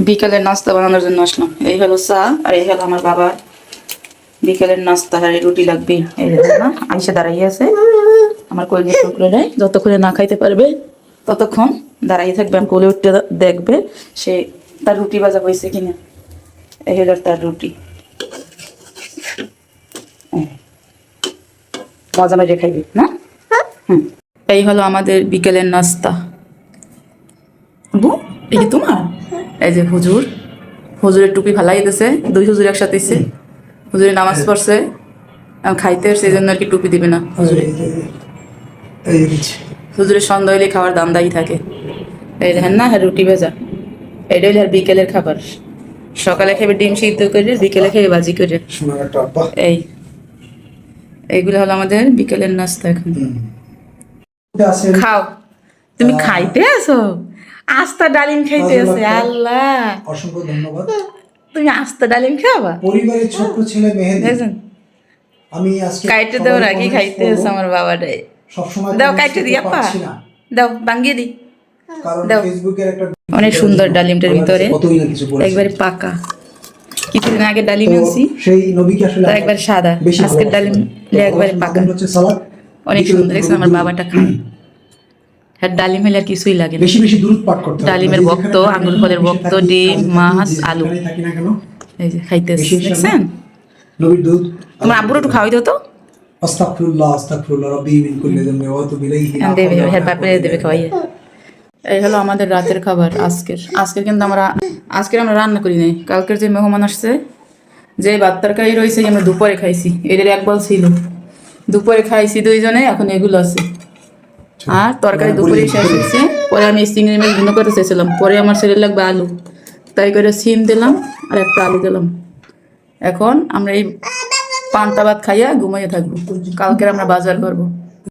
বিকেলের নাস্তা বানানোর জন্য আসলাম। এই হলো চা আর এই হলো আমার বাবার বিকেলের নাস্তা। আর রুটি লাগবে। এই না আইসা দাঁড়াই আছে আমার কোলে টুকরে নেয়, যতক্ষণে না খাইতে পারবে ততক্ষণ দাঁড়াই থাকবে। আমি কোলে উঠতে দেখবে সে তার রুটি ভাজা হয়েছে কিনা। এই হলো তার রুটি, মজা মেজে খাইবে না। এই হলো আমাদের বিকেলের নাস্তা। এই যে তোমার এই যে হুজুর, হুজুরের টুপি ফালাই দিতেছে। দুই হুজুর একসাথে এসে হুজুরে নামাজ পড়ছে, খাইতে সেই জন্য আর কি টুপি দিবে না হুজুরে। হুজুরের সন্ধ্যা হইলে খাবার দাম দায়ী থাকে। এই দেখেন না, হ্যাঁ রুটি ভেজা। এটা হইলে আর বিকেলের খাবার। সকালে খাবে ডিম সিদ্ধ করে, বিকেলে খাবে ভাজি করে। এইগুলো হলো আমাদের বিকেলের নাস্তা। এখন খাও। তুমি খাইতে আসো? আস্তা ডালিম খাইতে আছে। আল্লাহ, অসংখ্য ধন্যবাদ। তুমি আস্তা ডালিম খাবা? পরিবারের ছোট্ট ছেলে মেহেদি, দেখছেন আমি আজকে কাইটে দাও রাখি খাইতে আছে আমার বাবারে। সবসময় দাও কাইটে দি আপা, দাও ভাঙ্গিয়ে দি। কারণ দাও। ফেসবুকের একটা অনেক সুন্দর ডালিমটার ভিতরে একবারে পাকা। কিছুদিন আগে ডালিম আনছি, সেই নবীকে আসলে একবার সাদা। আজকের ডালিম একবারে পাকা, অনেক সুন্দর। দেখছেন আমার বাবাটা খায়। হ্যাঁ ডালিম হলে আর কিছুই লাগে না। বেশি বেশি দুরূদ পাঠ করতে হবে। ডালিমের ভক্ত, আঙ্গুর ফলের ভক্ত, ডিম, মাছ, আলু। এই যে খাইতেছে, দেখছেন? নবীর দুধ। তোমার আব্বুর একটু খাওয়াই দাও তো। আস্তাগফিরুল্লাহ আস্তাগফিরুল্লাহ রাব্বি মিন কুল্লি যামবি ওয়া আতুবু ইলাইহি। দেবে, হ্যাঁ বাপরে দেবে খাওয়াইয়া। এই হলো আমাদের রাতের খাবার আজকের কিন্তু আমরা রান্না করি নাই। কালকের যে মেহমান আসছে, যে ভাত তরকারি রয়েছে আমরা দুপুরে খাইছি। এদের এক বল ছিল, দুপুরে খাইছি দুইজনে। এখন এগুলো আছে। আর তরকারি দুপুরে শেষ হয়েছে। পরে আমি চিংড়ি মাছ ভুনা করতে চেয়েছিলাম, পরে আমার ছেলে লাগবে আলু, তাই করে সিম দিলাম আর একটা আলু দিলাম। এখন আমরা এই পান্তা ভাত খাইয়া ঘুমাইয়া থাকবো। কালকের আমরা বাজার করবো।